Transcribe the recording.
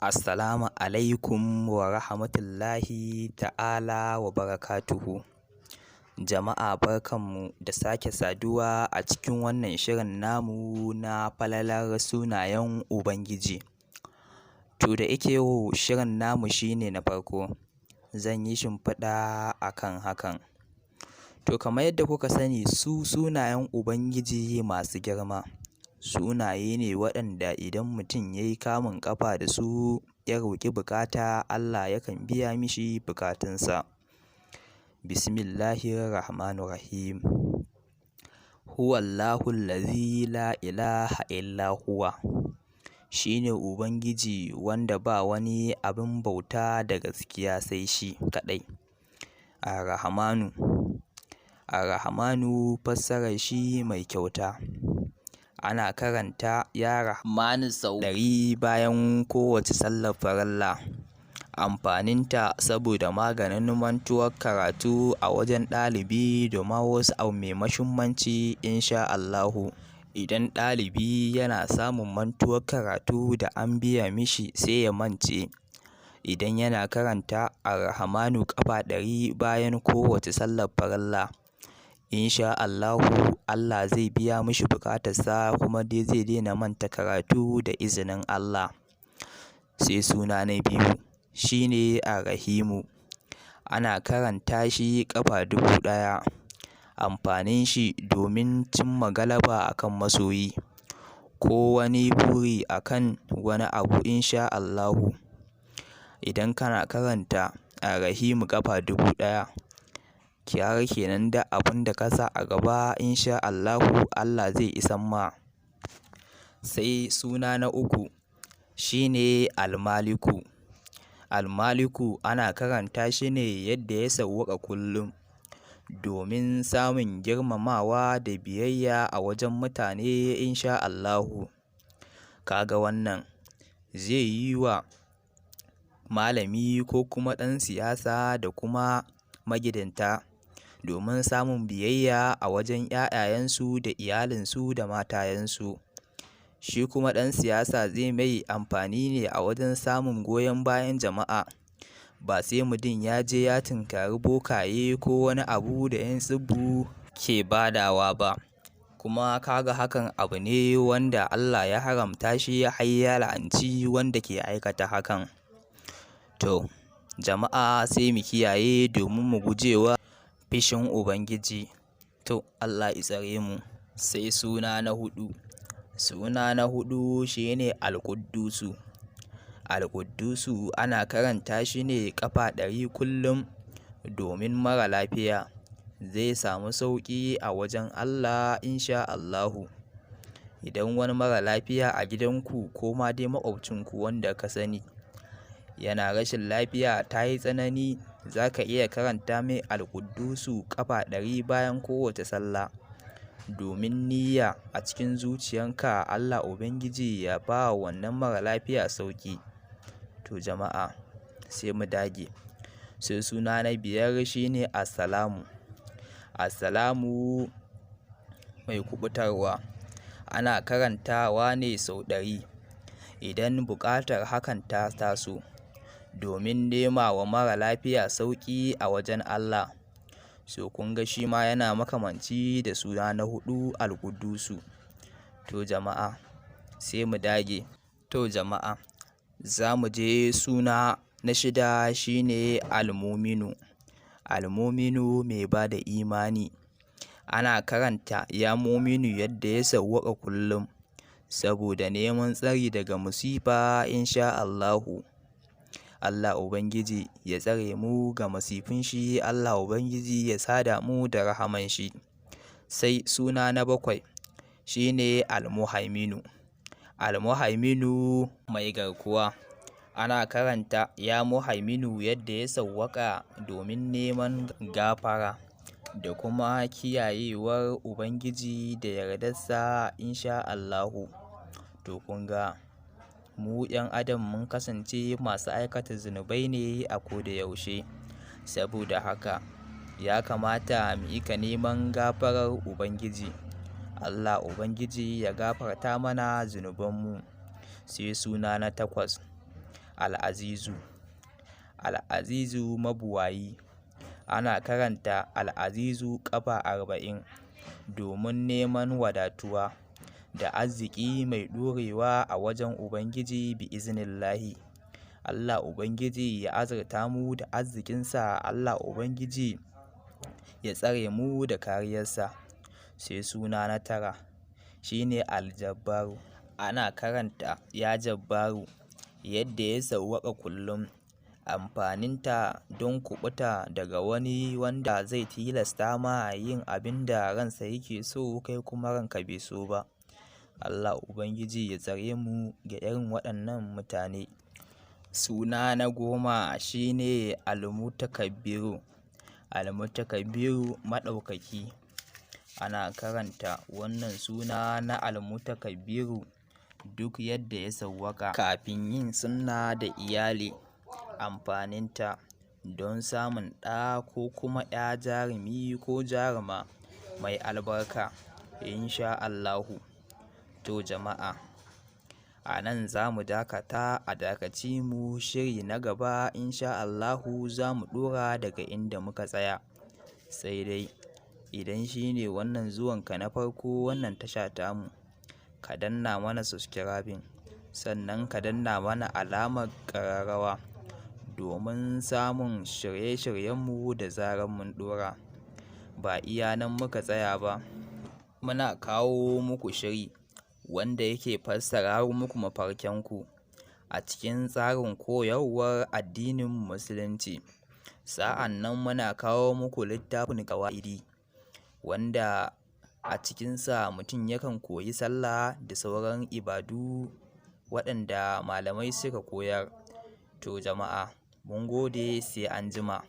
Assalamu alaikum wa rahmatullahi ta'ala wa barakatuhu. Jama'a barkanmu da sake saduwa a cikin wannan shirin namu na falalar sunayen Ubangiji. To da yake yau shirin namu shine na farko, zan yi shimfiɗa akan hakan. To kamar yadda kuka sani su sunayen Ubangiji masu girma. Sunaye ne waɗanda idan mutum ya yi kamun ƙafa da su ya roƙi buƙata Allah yakan biya mishi buƙatunsa. Bismillahirrahmanirrahim. Huwallahu allazi la ilaha illa huwa. Shi ne Ubangiji wanda ba wani abin bauta da gaskiya sai shi kaɗai. Ar-Rahmanu. Ar-Rahmanu fassarar shi mai kyauta. Ana karanta ya Rahmanu sau 100 bayan kowace sallar farilla. Amfaninta saboda maganin mantuwar karatu a wajen ɗalibi da ma wasu abu mai muhimmanci insha Allahu. Idan ɗalibi yana samun mantuwar karatu da an biya mishi sai ya mance. Idan yana karanta Ar-Rahmanu ƙafa 100 bayan kowace sallar farilla. Insha Allahu Allah zai biya mishi buƙatarsa kuma dai zai daina manta karatu da izinin Allah. Sai suna na biyu shine Ar-Rahimu. Ana karanta shi ƙafa 1000. Amfanin shi domin cimma galaba akan masoyi ko wani buri akan wani abu insha Allahu. Idan kana karanta Ar-Rahimu ƙafa 1000, kyara kenan da abin da ka sa a gaba insha Allahu Allah zai isan ma. Sai suna na uku shine Al-Maliku. Al-Maliku ana karanta shi ne yadda ya sawwaƙa kullum domin samun girmamawa da biyayya a wajen mutane insha Allahu. Kaga wannan zai yi wa malami ko kuma ɗan siyasa da kuma magidanta domin samun biyayya a wajen ‘ya'yayensu da iyalinsu da matayensu. Shi kuma ɗan siyasa zai mai amfani ne a wajen samun goyon bayan jama'a. Ba sai mutum ya je ya tinkari bokaye ko wani abu da ‘yan tsubbu ke badawa ba. Kuma kaga hakan abu ne wanda Allah ya haramta shi har ya la'anci wanda ke aikata hakan. To jama'a sai mu kiyaye domin mu gujewa fishin Ubangiji. To Allah ya tsare mu. Sai suna na huɗu. Suna na huɗu shine Al-Quddusu. Al-Quddusu ana karanta shi ne ƙafa 100 kullum domin mara lafiya zai samu sauƙi a wajen Allah insha Allahu. Idan wani mara lafiya a gidanku ko ma dai maƙwabcinku wanda ka sani yana rashin lafiya ta yi tsanani, za ka iya karanta mai Al-Quddusu ƙafa 100 bayan kowace sallah domin niyya a cikin zuciyanka Allah Ubangiji ya ba wa wannan mara lafiya sauƙi. To jama'a sai mu dage. Sai suna na 5 shine Assalamu. Assalamu mai kuɓutarwa. Ana karantawa ne sau 100 idan buƙatar hakan ta taso domin nema wa mara lafiya sauƙi a wajen Allah. So kun ga shi ma yana makamanci da suna na 4 Al-Quddusu. To jama'a sai mu dage. To jama'a za mu je suna na 6 shine Al-Muminu. Al-Muminu mai ba da imani. Ana karanta ya Muminu yadda ya sawwaƙa kullum saboda neman tsari daga musifa insha Allahu. Allah Ubangiji ya tsare mu ga masifin shi, Allah Ubangiji ya sada mu da rahaman shi. Sai suna na 7 shine Al-Muhaiminu. Al-Muhaiminu mai garkuwa. Ana karanta ya Muhaiminu yadda ya sawwaƙa domin neman gafara da kuma kiyayewar Ubangiji da yardarsa insha Allahu. To kun ga mu ‘yan adam mun kasance masu aikata zunubai ne a koda yaushe. Saboda haka ya kamata mu ika neman gafarar Ubangiji. Allah Ubangiji ya gafarta mana zunubanmu. Sai suna na 8 Al'azizu. Al'azizu mabuwayi. Ana karanta Al'azizu ƙafa 40 domin neman wadatuwa da arziki mai ɗorewa a wajen Ubangiji bi'iznillahi. Allah Ubangiji ya azurta mu da arzikinsa, Allah Ubangiji ya tsare mu da kariyarsa. Sai suna na 9 shine Aljabbaru. Ana karanta ya Jabbaru yadda ya sawwaƙa kullum. Amfaninta don kuɓuta daga wani wanda zai tilasta ma yin abin da ransa yake so kai kuma ranka bai so ba. Allah Ubangiji ya tsare mu ga irin waɗannan mutane. Suna na 10 shine Almutakabbiru. Almutakabbiru maɗaukaki. Ana karanta wannan suna na Almutakabbiru duk yadda ya sawwaƙa kafin yin sunna da iyali. Amfaninta don samun ɗa ko kuma ya jarumi ko jaruma mai albarka insha Allahu. To jama'a, a nan za mu dakata, a dakaci mu shiri na gaba insha Allahu za mu ɗora daga inda muka tsaya. Sai dai idan shine wannan zuwanka na farko wannan tasha tamu, ka danna mana subscribing, sannan ka danna mana alamar ƙararrawa domin samun shirye-shiryenmu da zarar mun ɗora. Ba iya nan muka tsaya ba, muna kawo muku shiri wanda yake fassara muku mafarkanku a cikin tsarin koyarwar addinin Musulunci. Sa'an nan muna kawo muku littafin ƙawa'idi wanda a cikinsa mutum yakan koyi sallah da sauran ibadu waɗanda malamai suka koyar. To jama'a, mun gode, sai anjima.